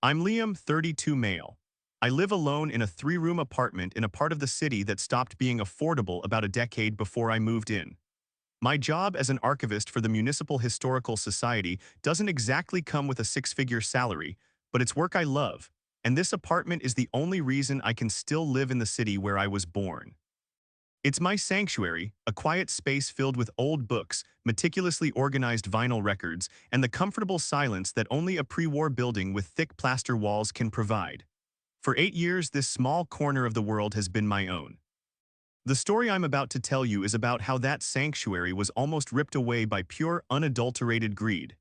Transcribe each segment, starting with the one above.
I'm Liam, 32 male. I live alone in a three-room apartment in a part of the city that stopped being affordable about a decade before I moved in. My job as an archivist for the Municipal Historical Society doesn't exactly come with a six-figure salary, but it's work I love, and this apartment is the only reason I can still live in the city where I was born. It's my sanctuary, a quiet space filled with old books, meticulously organized vinyl records, and the comfortable silence that only a pre-war building with thick plaster walls can provide. For 8 years, this small corner of the world has been my own. The story I'm about to tell you is about how that sanctuary was almost ripped away by pure, unadulterated greed.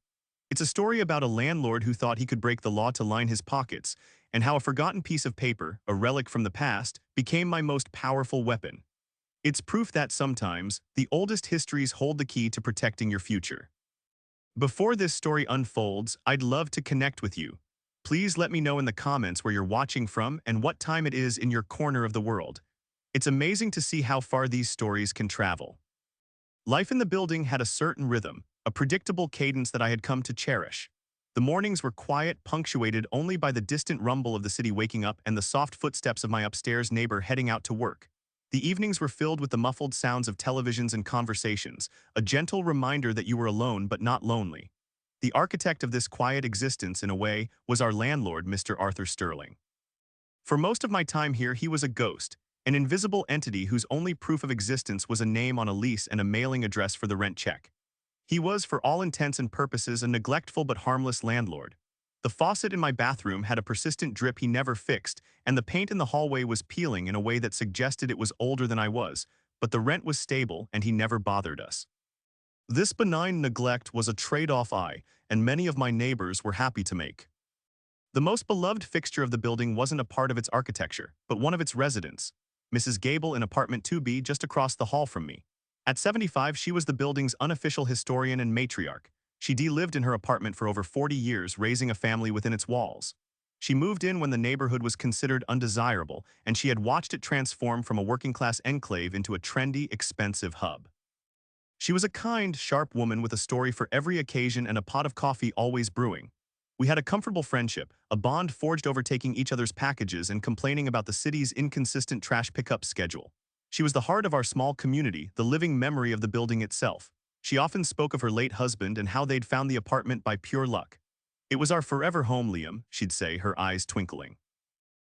It's a story about a landlord who thought he could break the law to line his pockets, and how a forgotten piece of paper, a relic from the past, became my most powerful weapon. It's proof that sometimes, the oldest histories hold the key to protecting your future. Before this story unfolds, I'd love to connect with you. Please let me know in the comments where you're watching from and what time it is in your corner of the world. It's amazing to see how far these stories can travel. Life in the building had a certain rhythm, a predictable cadence that I had come to cherish. The mornings were quiet, punctuated only by the distant rumble of the city waking up and the soft footsteps of my upstairs neighbor heading out to work. The evenings were filled with the muffled sounds of televisions and conversations, a gentle reminder that you were alone but not lonely. The architect of this quiet existence, in a way, was our landlord, Mr. Arthur Sterling. For most of my time here, he was a ghost, an invisible entity whose only proof of existence was a name on a lease and a mailing address for the rent check. He was, for all intents and purposes, a neglectful but harmless landlord. The faucet in my bathroom had a persistent drip he never fixed, and the paint in the hallway was peeling in a way that suggested it was older than I was, but the rent was stable and he never bothered us. This benign neglect was a trade-off and many of my neighbors were happy to make. The most beloved fixture of the building wasn't a part of its architecture, but one of its residents, Mrs. Gable in apartment 2B just across the hall from me. At 75, she was the building's unofficial historian and matriarch. She lived in her apartment for over 40 years, raising a family within its walls. She moved in when the neighborhood was considered undesirable, and she had watched it transform from a working-class enclave into a trendy, expensive hub. She was a kind, sharp woman with a story for every occasion and a pot of coffee always brewing. We had a comfortable friendship, a bond forged over taking each other's packages and complaining about the city's inconsistent trash pickup schedule. She was the heart of our small community, the living memory of the building itself. She often spoke of her late husband and how they'd found the apartment by pure luck. "It was our forever home, Liam," she'd say, her eyes twinkling.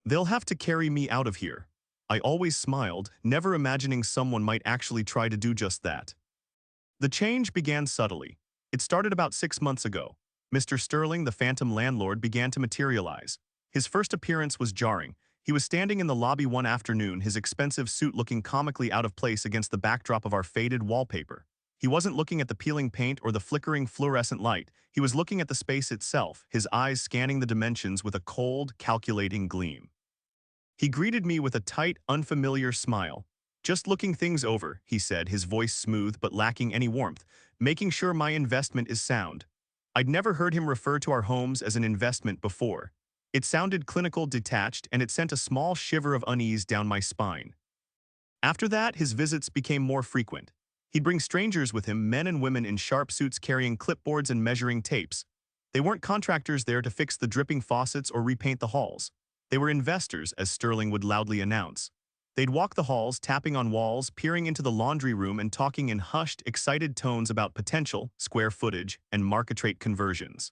"They'll have to carry me out of here." I always smiled, never imagining someone might actually try to do just that. The change began subtly. It started about 6 months ago. Mr. Sterling, the phantom landlord, began to materialize. His first appearance was jarring. He was standing in the lobby one afternoon, his expensive suit looking comically out of place against the backdrop of our faded wallpaper. He wasn't looking at the peeling paint or the flickering fluorescent light. He was looking at the space itself, his eyes scanning the dimensions with a cold, calculating gleam. He greeted me with a tight, unfamiliar smile. "Just looking things over," he said, his voice smooth but lacking any warmth, "making sure my investment is sound." I'd never heard him refer to our homes as an investment before. It sounded clinical, detached, and it sent a small shiver of unease down my spine. After that, his visits became more frequent. He'd bring strangers with him, men and women in sharp suits carrying clipboards and measuring tapes. They weren't contractors there to fix the dripping faucets or repaint the halls. They were investors, as Sterling would loudly announce. They'd walk the halls, tapping on walls, peering into the laundry room, and talking in hushed, excited tones about potential, square footage, and market rate conversions.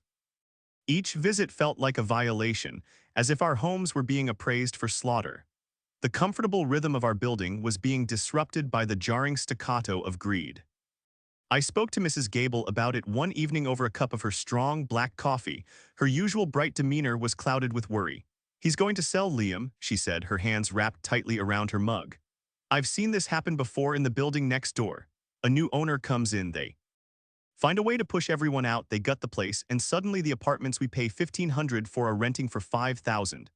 Each visit felt like a violation, as if our homes were being appraised for slaughter. The comfortable rhythm of our building was being disrupted by the jarring staccato of greed. I spoke to Mrs. Gable about it one evening over a cup of her strong, black coffee. Her usual bright demeanor was clouded with worry. "He's going to sell, Liam," she said, her hands wrapped tightly around her mug. "I've seen this happen before in the building next door. A new owner comes in, they find a way to push everyone out, they gut the place, and suddenly the apartments we pay $1,500 for are renting for $5,000.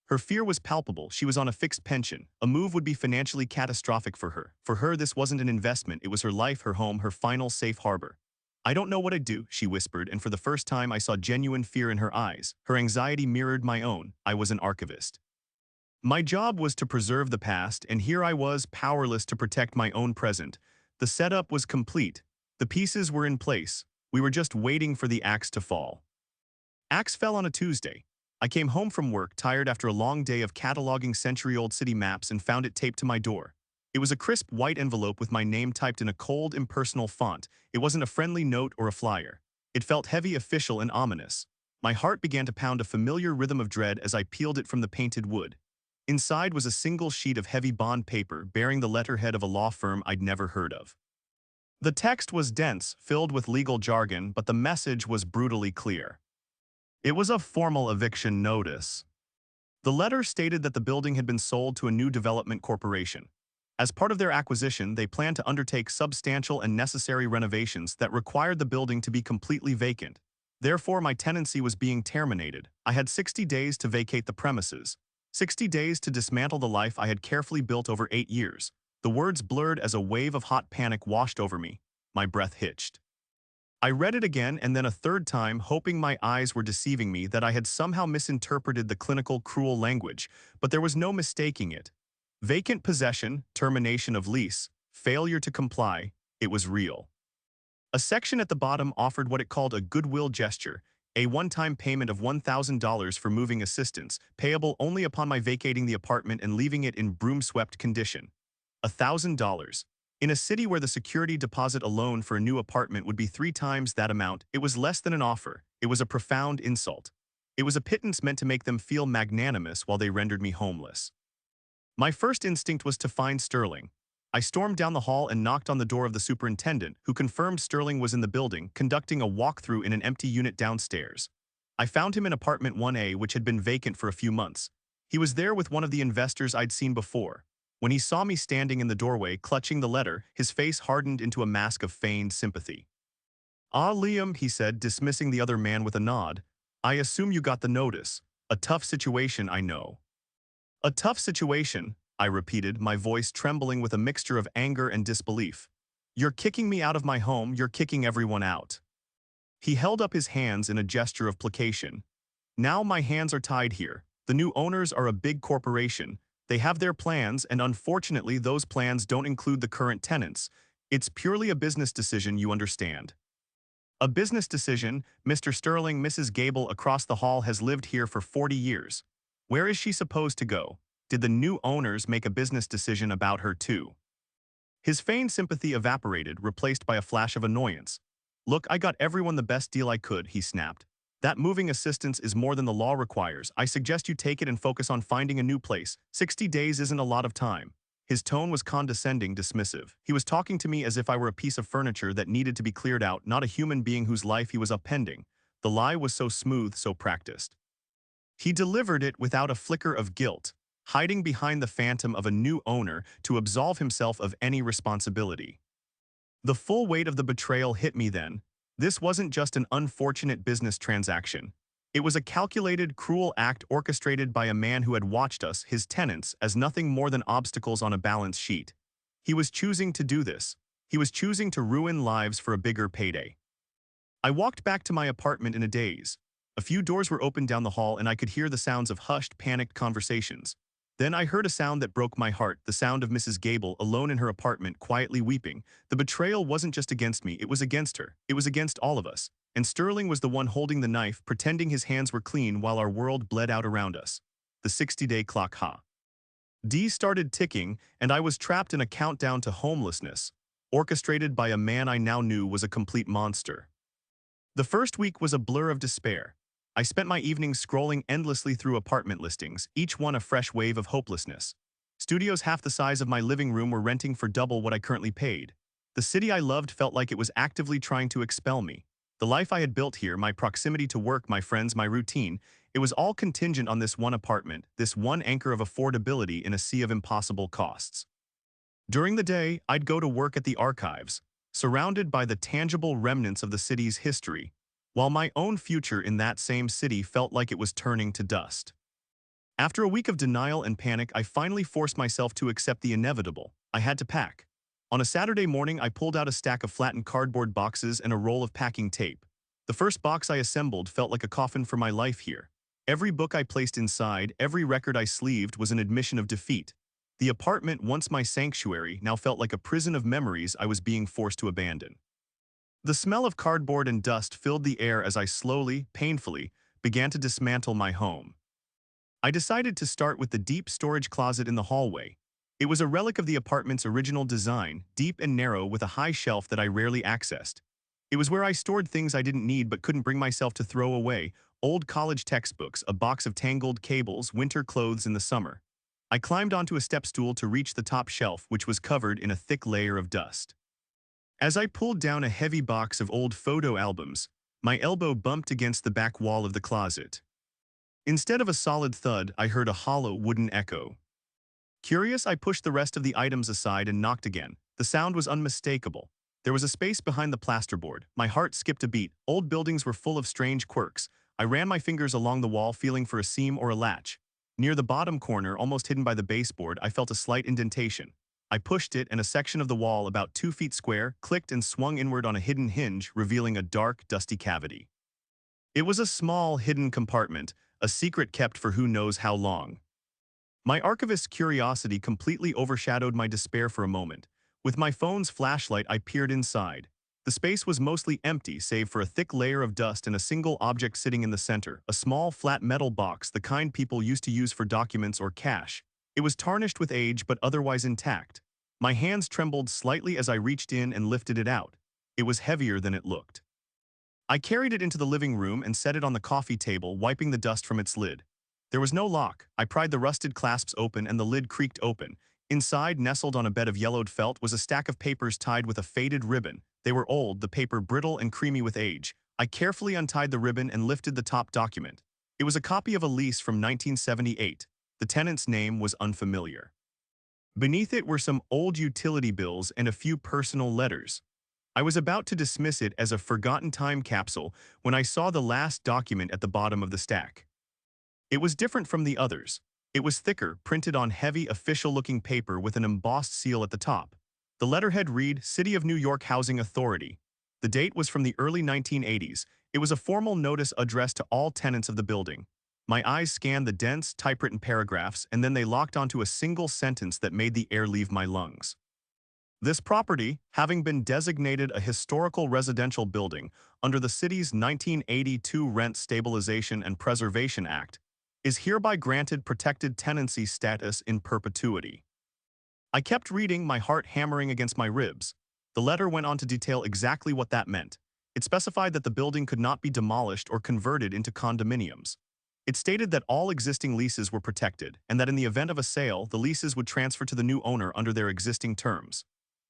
Her fear was palpable. She was on a fixed pension. A move would be financially catastrophic for her. For her, this wasn't an investment. It was her life, her home, her final safe harbor. "I don't know what I'd do," she whispered, and for the first time I saw genuine fear in her eyes. Her anxiety mirrored my own. I was an archivist. My job was to preserve the past, and here I was, powerless to protect my own present. The setup was complete. The pieces were in place. We were just waiting for the axe to fall. Axe fell on a Tuesday. I came home from work tired after a long day of cataloging century-old city maps and found it taped to my door. It was a crisp white envelope with my name typed in a cold, impersonal font. It wasn't a friendly note or a flyer. It felt heavy, official, and ominous. My heart began to pound a familiar rhythm of dread as I peeled it from the painted wood. Inside was a single sheet of heavy bond paper bearing the letterhead of a law firm I'd never heard of. The text was dense, filled with legal jargon, but the message was brutally clear. It was a formal eviction notice. The letter stated that the building had been sold to a new development corporation. As part of their acquisition, they planned to undertake substantial and necessary renovations that required the building to be completely vacant. Therefore, my tenancy was being terminated. I had 60 days to vacate the premises. 60 days to dismantle the life I had carefully built over 8 years. The words blurred as a wave of hot panic washed over me. My breath hitched. I read it again and then a third time, hoping my eyes were deceiving me, that I had somehow misinterpreted the clinical, cruel language, but there was no mistaking it. Vacant possession, termination of lease, failure to comply, it was real. A section at the bottom offered what it called a goodwill gesture, a one-time payment of $1,000 for moving assistance, payable only upon my vacating the apartment and leaving it in broom-swept condition. $1,000. In a city where the security deposit alone for a new apartment would be 3 times that amount, it was less than an offer. It was a profound insult. It was a pittance meant to make them feel magnanimous while they rendered me homeless. My first instinct was to find Sterling. I stormed down the hall and knocked on the door of the superintendent, who confirmed Sterling was in the building, conducting a walkthrough in an empty unit downstairs. I found him in apartment 1A, which had been vacant for a few months. He was there with one of the investors I'd seen before. When he saw me standing in the doorway, clutching the letter, his face hardened into a mask of feigned sympathy. "Ah, Liam," he said, dismissing the other man with a nod. "I assume you got the notice. A tough situation, I know." "A tough situation," I repeated, my voice trembling with a mixture of anger and disbelief. "You're kicking me out of my home, you're kicking everyone out." He held up his hands in a gesture of placation. "Now my hands are tied here. The new owners are a big corporation. They have their plans, and unfortunately those plans don't include the current tenants. It's purely a business decision, you understand." "A business decision? Mr. Sterling, Mrs. Gable across the hall has lived here for 40 years. Where is she supposed to go? Did the new owners make a business decision about her too?" His feigned sympathy evaporated, replaced by a flash of annoyance. "Look, I got everyone the best deal I could," he snapped. "That moving assistance is more than the law requires. I suggest you take it and focus on finding a new place. 60 days isn't a lot of time." His tone was condescending, dismissive. He was talking to me as if I were a piece of furniture that needed to be cleared out, not a human being whose life he was upending. The lie was so smooth, so practiced. He delivered it without a flicker of guilt, hiding behind the phantom of a new owner to absolve himself of any responsibility. The full weight of the betrayal hit me then. This wasn't just an unfortunate business transaction. It was a calculated, cruel act orchestrated by a man who had watched us, his tenants, as nothing more than obstacles on a balance sheet. He was choosing to do this. He was choosing to ruin lives for a bigger payday. I walked back to my apartment in a daze. A few doors were opened down the hall and I could hear the sounds of hushed, panicked conversations. Then I heard a sound that broke my heart, the sound of Mrs. Gable alone in her apartment, quietly weeping. The betrayal wasn't just against me, it was against her. It was against all of us. And Sterling was the one holding the knife, pretending his hands were clean while our world bled out around us. The 60-day clock started ticking, and I was trapped in a countdown to homelessness, orchestrated by a man I now knew was a complete monster. The first week was a blur of despair. I spent my evenings scrolling endlessly through apartment listings, each one a fresh wave of hopelessness. Studios half the size of my living room were renting for double what I currently paid. The city I loved felt like it was actively trying to expel me. The life I had built here, my proximity to work, my friends, my routine, it was all contingent on this one apartment, this one anchor of affordability in a sea of impossible costs. During the day, I'd go to work at the archives, surrounded by the tangible remnants of the city's history, while my own future in that same city felt like it was turning to dust. After a week of denial and panic, I finally forced myself to accept the inevitable. I had to pack. On a Saturday morning, I pulled out a stack of flattened cardboard boxes and a roll of packing tape. The first box I assembled felt like a coffin for my life here. Every book I placed inside, every record I sleeved was an admission of defeat. The apartment, once my sanctuary, now felt like a prison of memories I was being forced to abandon. The smell of cardboard and dust filled the air as I slowly, painfully, began to dismantle my home. I decided to start with the deep storage closet in the hallway. It was a relic of the apartment's original design, deep and narrow with a high shelf that I rarely accessed. It was where I stored things I didn't need but couldn't bring myself to throw away: old college textbooks, a box of tangled cables, winter clothes in the summer. I climbed onto a step stool to reach the top shelf, which was covered in a thick layer of dust. As I pulled down a heavy box of old photo albums, my elbow bumped against the back wall of the closet. Instead of a solid thud, I heard a hollow wooden echo. Curious, I pushed the rest of the items aside and knocked again. The sound was unmistakable. There was a space behind the plasterboard. My heart skipped a beat. Old buildings were full of strange quirks. I ran my fingers along the wall, feeling for a seam or a latch. Near the bottom corner, almost hidden by the baseboard, I felt a slight indentation. I pushed it, and a section of the wall, about 2 feet square, clicked and swung inward on a hidden hinge, revealing a dark, dusty cavity. It was a small, hidden compartment, a secret kept for who knows how long. My archivist's curiosity completely overshadowed my despair for a moment. With my phone's flashlight, I peered inside. The space was mostly empty, save for a thick layer of dust and a single object sitting in the center, a small, flat metal box, the kind people used to use for documents or cash. It was tarnished with age but otherwise intact. My hands trembled slightly as I reached in and lifted it out. It was heavier than it looked. I carried it into the living room and set it on the coffee table, wiping the dust from its lid. There was no lock. I pried the rusted clasps open and the lid creaked open. Inside, nestled on a bed of yellowed felt, was a stack of papers tied with a faded ribbon. They were old, the paper brittle and creamy with age. I carefully untied the ribbon and lifted the top document. It was a copy of a lease from 1978. The tenant's name was unfamiliar. Beneath it were some old utility bills and a few personal letters. I was about to dismiss it as a forgotten time capsule when I saw the last document at the bottom of the stack. It was different from the others. It was thicker, printed on heavy, official-looking paper with an embossed seal at the top. The letterhead read, City of New York Housing Authority. The date was from the early 1980s. It was a formal notice addressed to all tenants of the building. My eyes scanned the dense, typewritten paragraphs, and then they locked onto a single sentence that made the air leave my lungs. This property, having been designated a historical residential building under the city's 1982 Rent Stabilization and Preservation Act, is hereby granted protected tenancy status in perpetuity. I kept reading, my heart hammering against my ribs. The letter went on to detail exactly what that meant. It specified that the building could not be demolished or converted into condominiums. It stated that all existing leases were protected, and that in the event of a sale, the leases would transfer to the new owner under their existing terms.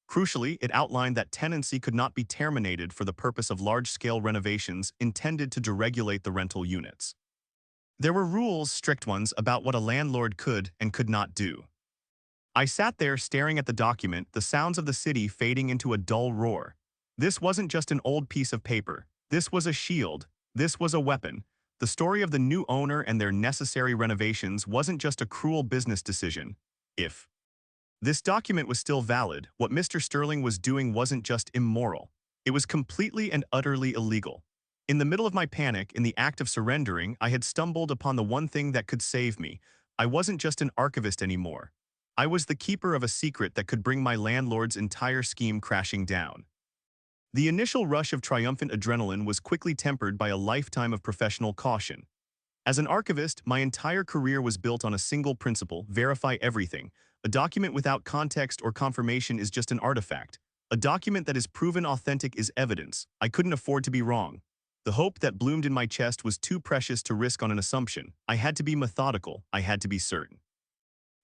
Crucially, it outlined that tenancy could not be terminated for the purpose of large-scale renovations intended to deregulate the rental units. There were rules, strict ones, about what a landlord could and could not do. I sat there staring at the document, the sounds of the city fading into a dull roar. This wasn't just an old piece of paper. This was a shield. This was a weapon. The story of the new owner and their necessary renovations wasn't just a cruel business decision. If this document was still valid, what Mr. Sterling was doing wasn't just immoral. It was completely and utterly illegal. In the middle of my panic, in the act of surrendering, I had stumbled upon the one thing that could save me. I wasn't just an archivist anymore. I was the keeper of a secret that could bring my landlord's entire scheme crashing down. The initial rush of triumphant adrenaline was quickly tempered by a lifetime of professional caution. As an archivist, my entire career was built on a single principle: verify everything. A document without context or confirmation is just an artifact. A document that is proven authentic is evidence. I couldn't afford to be wrong. The hope that bloomed in my chest was too precious to risk on an assumption. I had to be methodical. I had to be certain.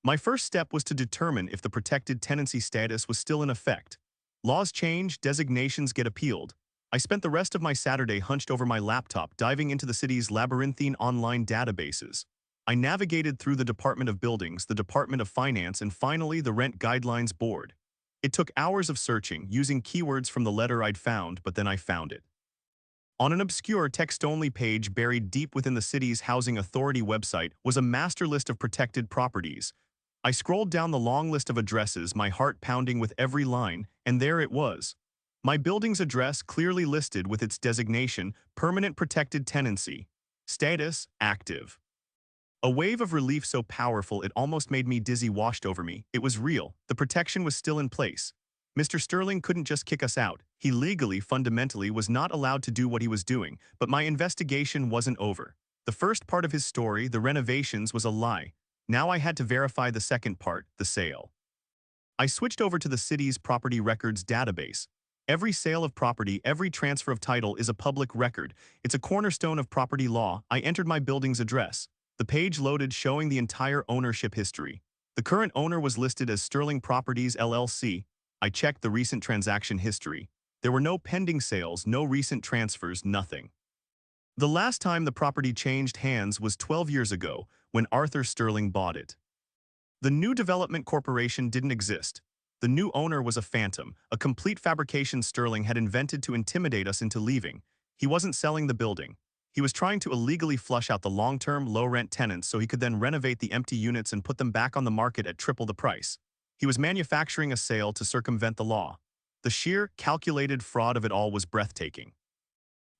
My first step was to determine if the protected tenancy status was still in effect. Laws change, designations get appealed. I spent the rest of my Saturday hunched over my laptop, diving into the city's labyrinthine online databases. I navigated through the Department of Buildings, the Department of Finance, and finally the Rent Guidelines Board. It took hours of searching, using keywords from the letter I'd found, but then I found it. On an obscure text-only page buried deep within the city's housing authority website was a master list of protected properties. I scrolled down the long list of addresses, my heart pounding with every line, and there it was. My building's address clearly listed with its designation, permanent protected tenancy. Status, active. A wave of relief so powerful it almost made me dizzy washed over me. It was real. The protection was still in place. Mr. Sterling couldn't just kick us out. He legally, fundamentally, was not allowed to do what he was doing, but my investigation wasn't over. The first part of his story, the renovations, was a lie. Now I had to verify the second part, the sale. I switched over to the city's property records database. Every sale of property, every transfer of title is a public record. It's a cornerstone of property law. I entered my building's address. The page loaded showing the entire ownership history. The current owner was listed as Sterling Properties LLC. I checked the recent transaction history. There were no pending sales, no recent transfers, nothing. The last time the property changed hands was 12 years ago, when Arthur Sterling bought it. The new development corporation didn't exist. The new owner was a phantom, a complete fabrication Sterling had invented to intimidate us into leaving. He wasn't selling the building. He was trying to illegally flush out the long-term, low-rent tenants so he could then renovate the empty units and put them back on the market at triple the price. He was manufacturing a sale to circumvent the law. The sheer, calculated fraud of it all was breathtaking.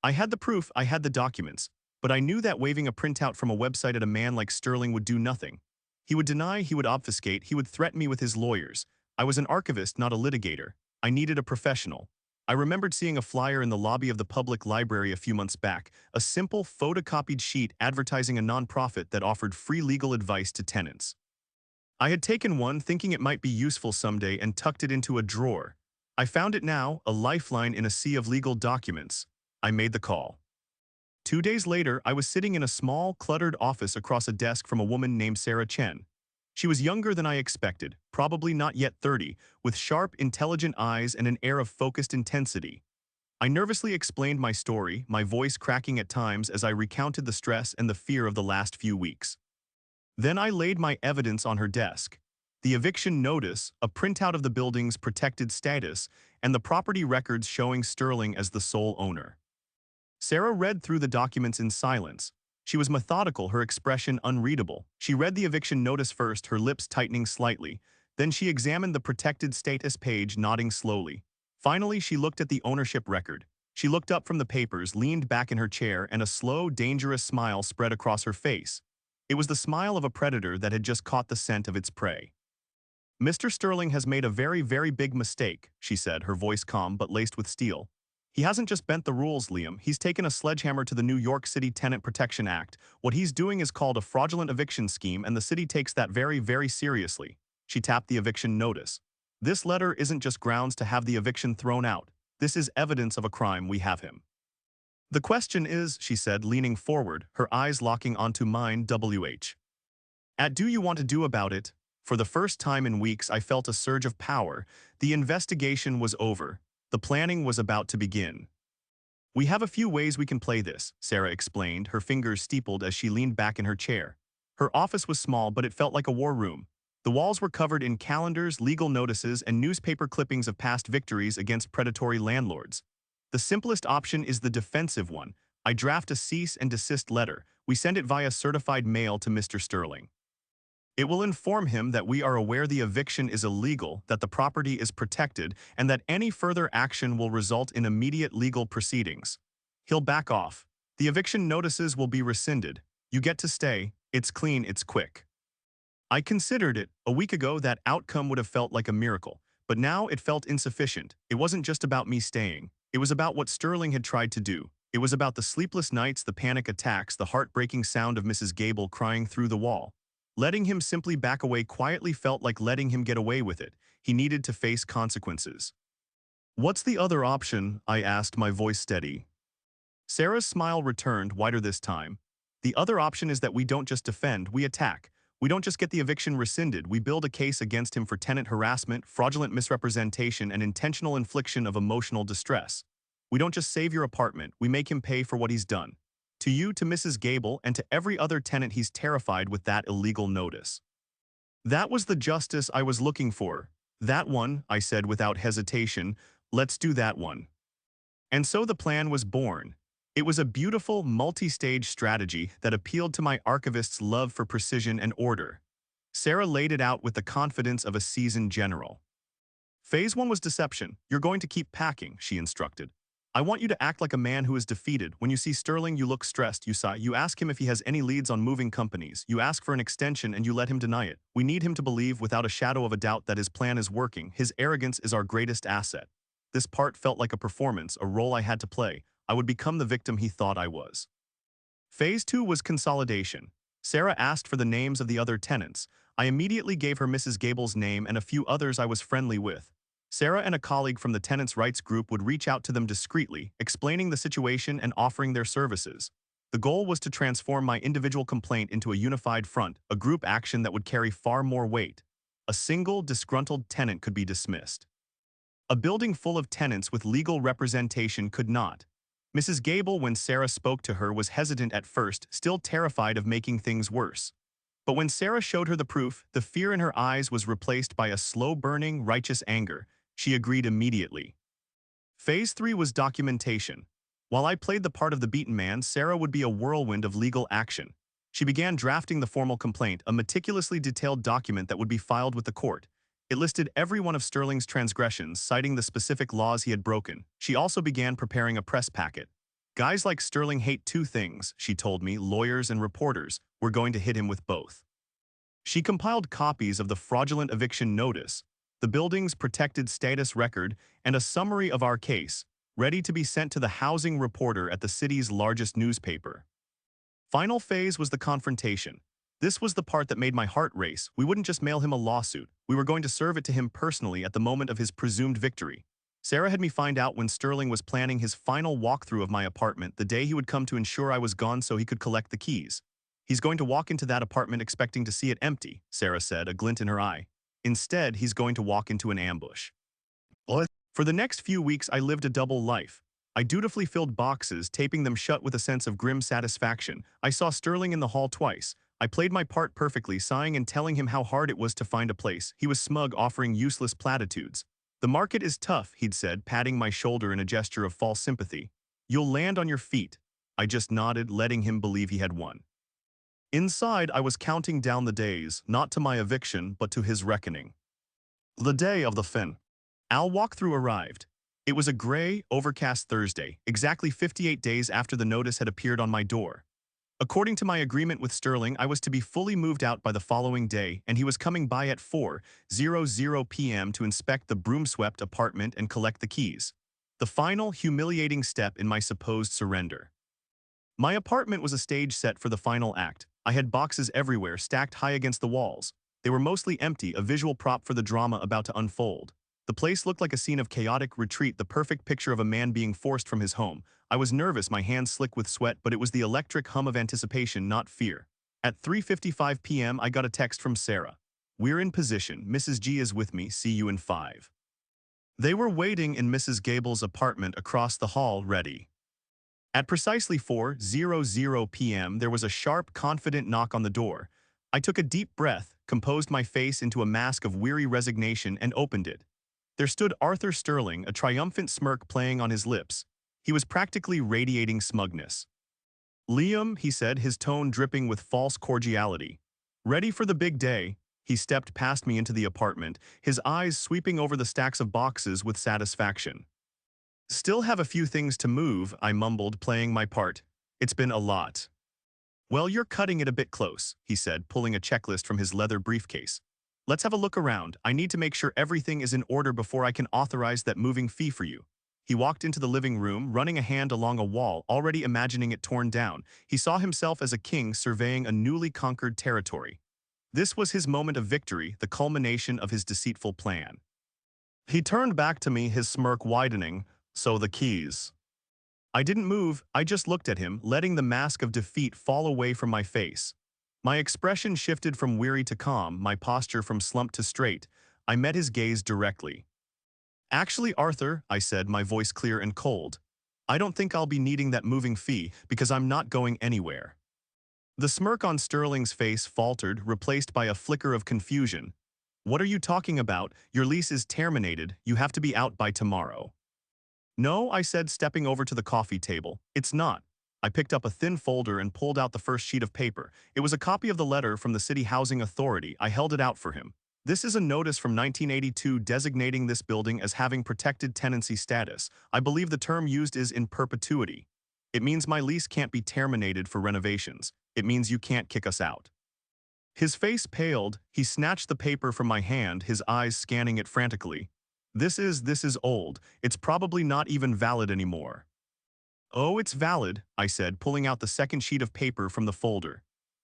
I had the proof, I had the documents, but I knew that waving a printout from a website at a man like Sterling would do nothing. He would deny, he would obfuscate, he would threaten me with his lawyers. I was an archivist, not a litigator. I needed a professional. I remembered seeing a flyer in the lobby of the public library a few months back, a simple, photocopied sheet advertising a nonprofit that offered free legal advice to tenants. I had taken one, thinking it might be useful someday, and tucked it into a drawer. I found it now, a lifeline in a sea of legal documents. I made the call. 2 days later, I was sitting in a small, cluttered office across a desk from a woman named Sarah Chen. She was younger than I expected, probably not yet 30, with sharp, intelligent eyes and an air of focused intensity. I nervously explained my story, my voice cracking at times as I recounted the stress and the fear of the last few weeks. Then I laid my evidence on her desk. The eviction notice, a printout of the building's protected status, and the property records showing Sterling as the sole owner. Sarah read through the documents in silence. She was methodical, her expression unreadable. She read the eviction notice first, her lips tightening slightly. Then she examined the protected status page, nodding slowly. Finally, she looked at the ownership record. She looked up from the papers, leaned back in her chair, and a slow, dangerous smile spread across her face. It was the smile of a predator that had just caught the scent of its prey. "Mr. Sterling has made a very, very big mistake," she said, her voice calm but laced with steel. "He hasn't just bent the rules, Liam. He's taken a sledgehammer to the New York City Tenant Protection Act. What he's doing is called a fraudulent eviction scheme, and the city takes that very, very seriously." She tapped the eviction notice. "This letter isn't just grounds to have the eviction thrown out. This is evidence of a crime. We have him." "The question is," she said, leaning forward, her eyes locking onto mine, "What do you want to do about it?" For the first time in weeks, I felt a surge of power. The investigation was over. The planning was about to begin. "We have a few ways we can play this," Sarah explained, her fingers steepled as she leaned back in her chair. Her office was small, but it felt like a war room. The walls were covered in calendars, legal notices, and newspaper clippings of past victories against predatory landlords. The simplest option is the defensive one. I draft a cease and desist letter. We send it via certified mail to Mr. Sterling. It will inform him that we are aware the eviction is illegal, that the property is protected, and that any further action will result in immediate legal proceedings. He'll back off. The eviction notices will be rescinded. You get to stay. It's clean, it's quick. I considered it. A week ago, that outcome would have felt like a miracle. But now it felt insufficient. It wasn't just about me staying. It was about what Sterling had tried to do. It was about the sleepless nights, the panic attacks, the heartbreaking sound of Mrs. Gable crying through the wall. Letting him simply back away quietly felt like letting him get away with it. He needed to face consequences. "What's the other option?" I asked, my voice steady. Sarah's smile returned, wider this time. "The other option is that we don't just defend, we attack. We don't just get the eviction rescinded, we build a case against him for tenant harassment, fraudulent misrepresentation, and intentional infliction of emotional distress. We don't just save your apartment, we make him pay for what he's done. To you, to Mrs. Gable, and to every other tenant he's terrified with that illegal notice." That was the justice I was looking for. "That one," I said without hesitation. "Let's do that one." And so the plan was born. It was a beautiful, multi-stage strategy that appealed to my archivist's love for precision and order. Sarah laid it out with the confidence of a seasoned general. "Phase 1 was deception. You're going to keep packing," she instructed. "I want you to act like a man who is defeated. When you see Sterling, you look stressed, you sigh. You ask him if he has any leads on moving companies. You ask for an extension and you let him deny it. We need him to believe without a shadow of a doubt that his plan is working. His arrogance is our greatest asset." This part felt like a performance, a role I had to play. I would become the victim he thought I was. Phase 2 was consolidation. Sarah asked for the names of the other tenants. I immediately gave her Mrs. Gable's name and a few others I was friendly with. Sarah and a colleague from the tenants' rights group would reach out to them discreetly, explaining the situation and offering their services. The goal was to transform my individual complaint into a unified front, a group action that would carry far more weight. A single, disgruntled tenant could be dismissed. A building full of tenants with legal representation could not. Mrs. Gable, when Sarah spoke to her, was hesitant at first, still terrified of making things worse. But when Sarah showed her the proof, the fear in her eyes was replaced by a slow-burning, righteous anger. She agreed immediately. Phase 3 was documentation. While I played the part of the beaten man, Sarah would be a whirlwind of legal action. She began drafting the formal complaint, a meticulously detailed document that would be filed with the court. It listed every one of Sterling's transgressions, citing the specific laws he had broken. She also began preparing a press packet. Guys like Sterling hate two things, she told me, lawyers and reporters. We're going to hit him with both. She compiled copies of the fraudulent eviction notice, the building's protected status record, and a summary of our case, ready to be sent to the housing reporter at the city's largest newspaper. Final phase was the confrontation. This was the part that made my heart race. We wouldn't just mail him a lawsuit. We were going to serve it to him personally at the moment of his presumed victory. Sarah had me find out when Sterling was planning his final walkthrough of my apartment, the day he would come to ensure I was gone so he could collect the keys. He's going to walk into that apartment expecting to see it empty, Sarah said, a glint in her eye. Instead, he's going to walk into an ambush. What? For the next few weeks, I lived a double life. I dutifully filled boxes, taping them shut with a sense of grim satisfaction. I saw Sterling in the hall twice. I played my part perfectly, sighing and telling him how hard it was to find a place. He was smug, offering useless platitudes. The market is tough, he'd said, patting my shoulder in a gesture of false sympathy. You'll land on your feet. I just nodded, letting him believe he had won. Inside, I was counting down the days, not to my eviction, but to his reckoning. The day of the fin. Our walkthrough arrived. It was a gray, overcast Thursday, exactly 58 days after the notice had appeared on my door. According to my agreement with Sterling, I was to be fully moved out by the following day, and he was coming by at 4:00 p.m. to inspect the broom-swept apartment and collect the keys. The final, humiliating step in my supposed surrender. My apartment was a stage set for the final act. I had boxes everywhere, stacked high against the walls. They were mostly empty, a visual prop for the drama about to unfold. The place looked like a scene of chaotic retreat, the perfect picture of a man being forced from his home. I was nervous, my hands slick with sweat, but it was the electric hum of anticipation, not fear. At 3:55 p.m., I got a text from Sarah. We're in position. Mrs. G is with me. See you in 5. They were waiting in Mrs. Gable's apartment across the hall, ready. At precisely 4:00 p.m., there was a sharp, confident knock on the door. I took a deep breath, composed my face into a mask of weary resignation, and opened it. There stood Arthur Sterling, a triumphant smirk playing on his lips. He was practically radiating smugness. Liam, he said, his tone dripping with false cordiality. Ready for the big day, he stepped past me into the apartment, his eyes sweeping over the stacks of boxes with satisfaction. Still have a few things to move, I mumbled, playing my part. It's been a lot. Well, you're cutting it a bit close, he said, pulling a checklist from his leather briefcase. Let's have a look around. I need to make sure everything is in order before I can authorize that moving fee for you. He walked into the living room, running a hand along a wall, already imagining it torn down. He saw himself as a king surveying a newly conquered territory. This was his moment of victory, the culmination of his deceitful plan. He turned back to me, his smirk widening. So the keys. I didn't move, I just looked at him, letting the mask of defeat fall away from my face. My expression shifted from weary to calm, my posture from slump to straight. I met his gaze directly. Actually, Arthur, I said, my voice clear and cold, I don't think I'll be needing that moving fee because I'm not going anywhere. The smirk on Sterling's face faltered, replaced by a flicker of confusion. What are you talking about? Your lease is terminated. You have to be out by tomorrow. No, I said, stepping over to the coffee table. It's not. I picked up a thin folder and pulled out the first sheet of paper. It was a copy of the letter from the City Housing Authority. I held it out for him. This is a notice from 1982 designating this building as having protected tenancy status. I believe the term used is in perpetuity. It means my lease can't be terminated for renovations. It means you can't kick us out. His face paled. He snatched the paper from my hand, his eyes scanning it frantically. This is old. It's probably not even valid anymore. Oh, it's valid, I said, pulling out the second sheet of paper from the folder.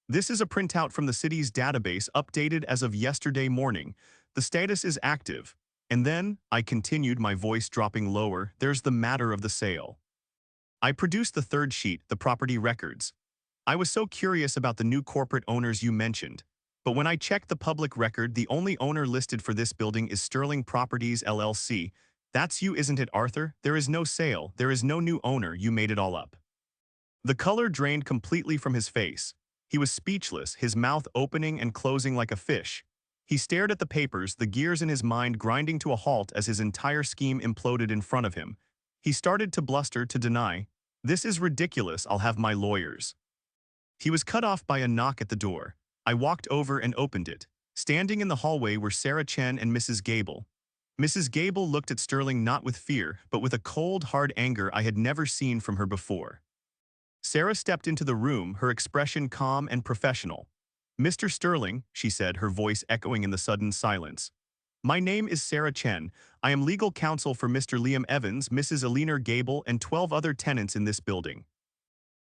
This is a printout from the city's database updated as of yesterday morning. The status is active. And then, I continued, my voice dropping lower, there's the matter of the sale. I produced the third sheet, the property records. I was so curious about the new corporate owners you mentioned. But when I checked the public record, the only owner listed for this building is Sterling Properties LLC. That's you, isn't it, Arthur? There is no sale, there is no new owner, you made it all up. The color drained completely from his face. He was speechless, his mouth opening and closing like a fish. He stared at the papers, the gears in his mind grinding to a halt as his entire scheme imploded in front of him. He started to bluster, to deny. This is ridiculous, I'll have my lawyers. He was cut off by a knock at the door. I walked over and opened it. Standing in the hallway were Sarah Chen and Mrs. Gable. Mrs. Gable looked at Sterling not with fear, but with a cold, hard anger I had never seen from her before. Sarah stepped into the room, her expression calm and professional. "Mr. Sterling," she said, her voice echoing in the sudden silence. "My name is Sarah Chen. I am legal counsel for Mr. Liam Evans, Mrs. Eleanor Gable, and 12 other tenants in this building."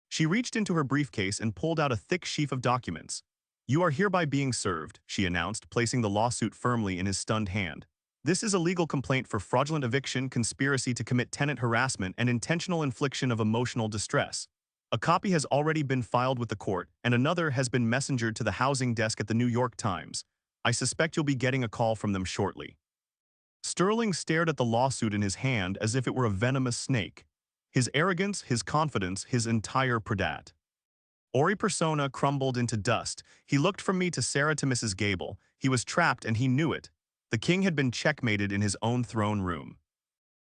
She reached into her briefcase and pulled out a thick sheaf of documents. "You are hereby being served," she announced, placing the lawsuit firmly in his stunned hand. "This is a legal complaint for fraudulent eviction, conspiracy to commit tenant harassment, and intentional infliction of emotional distress. A copy has already been filed with the court, and another has been messengered to the housing desk at the New York Times. I suspect you'll be getting a call from them shortly." Sterling stared at the lawsuit in his hand as if it were a venomous snake. His arrogance, his confidence, his entire predat. Ori persona crumbled into dust. He looked from me to Sarah to Mrs. Gable. He was trapped and he knew it. The king had been checkmated in his own throne room.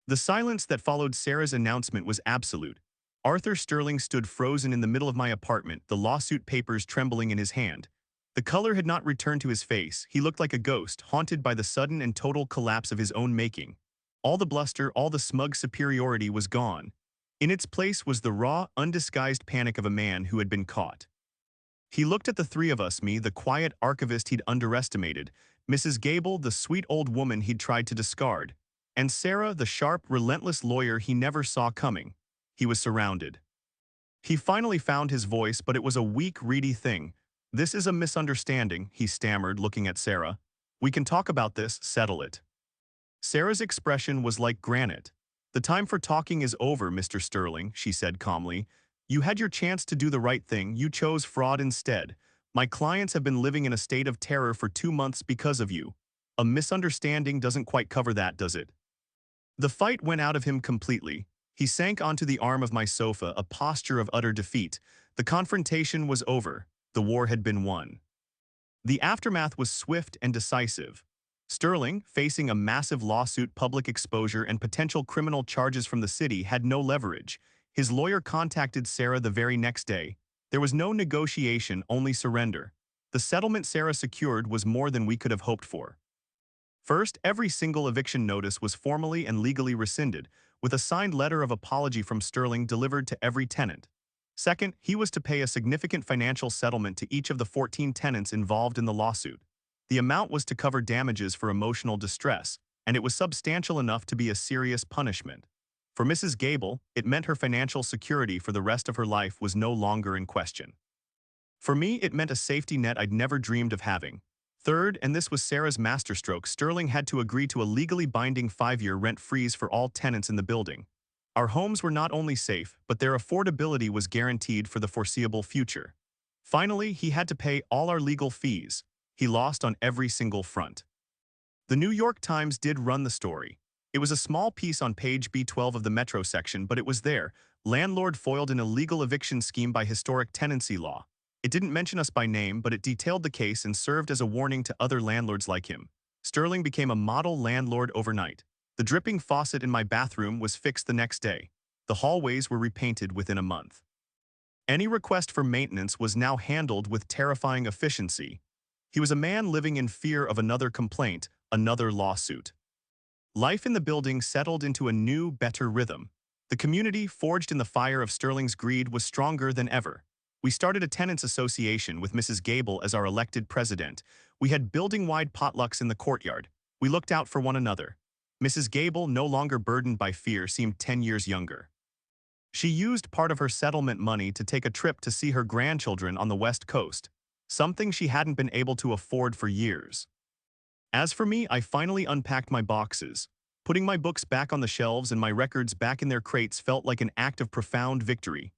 The silence that followed Sarah's announcement was absolute. Arthur Sterling stood frozen in the middle of my apartment, the lawsuit papers trembling in his hand. The color had not returned to his face. He looked like a ghost, haunted by the sudden and total collapse of his own making. All the bluster, all the smug superiority was gone. In its place was the raw, undisguised panic of a man who had been caught. He looked at the three of us, me, the quiet archivist he'd underestimated, Mrs. Gable, the sweet old woman he'd tried to discard, and Sarah, the sharp, relentless lawyer he never saw coming. He was surrounded. He finally found his voice, but it was a weak, reedy thing. "This is a misunderstanding," he stammered, looking at Sarah. "We can talk about this, settle it." Sarah's expression was like granite. "The time for talking is over, Mr. Sterling," she said calmly. "You had your chance to do the right thing. You chose fraud instead. My clients have been living in a state of terror for 2 months because of you. A misunderstanding doesn't quite cover that, does it?" The fight went out of him completely. He sank onto the arm of my sofa, a posture of utter defeat. The confrontation was over. The war had been won. The aftermath was swift and decisive. Sterling, facing a massive lawsuit, public exposure, and potential criminal charges from the city, had no leverage. His lawyer contacted Sarah the very next day. There was no negotiation, only surrender. The settlement Sarah secured was more than we could have hoped for. First, every single eviction notice was formally and legally rescinded, with a signed letter of apology from Sterling delivered to every tenant. Second, he was to pay a significant financial settlement to each of the 14 tenants involved in the lawsuit. The amount was to cover damages for emotional distress, and it was substantial enough to be a serious punishment. For Mrs. Gable, it meant her financial security for the rest of her life was no longer in question. For me, it meant a safety net I'd never dreamed of having. Third, and this was Sarah's masterstroke, Sterling had to agree to a legally binding 5-year rent freeze for all tenants in the building. Our homes were not only safe, but their affordability was guaranteed for the foreseeable future. Finally, he had to pay all our legal fees. He lost on every single front. The New York Times did run the story. It was a small piece on page B12 of the Metro section, but it was there. Landlord foiled an illegal eviction scheme by historic tenancy law. It didn't mention us by name, but it detailed the case and served as a warning to other landlords like him. Sterling became a model landlord overnight. The dripping faucet in my bathroom was fixed the next day. The hallways were repainted within a month. Any request for maintenance was now handled with terrifying efficiency. He was a man living in fear of another complaint, another lawsuit. Life in the building settled into a new, better rhythm. The community, forged in the fire of Sterling's greed, was stronger than ever. We started a tenants association with Mrs. Gable as our elected president. We had building-wide potlucks in the courtyard. We looked out for one another. Mrs. Gable, no longer burdened by fear, seemed 10 years younger. She used part of her settlement money to take a trip to see her grandchildren on the West Coast, something she hadn't been able to afford for years. As for me, I finally unpacked my boxes. Putting my books back on the shelves and my records back in their crates felt like an act of profound victory.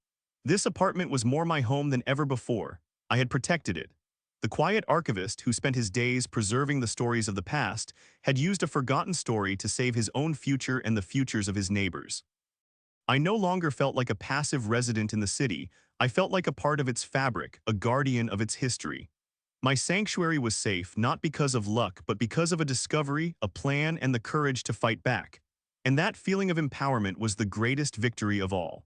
This apartment was more my home than ever before. I had protected it. The quiet archivist who spent his days preserving the stories of the past had used a forgotten story to save his own future and the futures of his neighbors. I no longer felt like a passive resident in the city. I felt like a part of its fabric, a guardian of its history. My sanctuary was safe not because of luck, but because of a discovery, a plan, and the courage to fight back. And that feeling of empowerment was the greatest victory of all.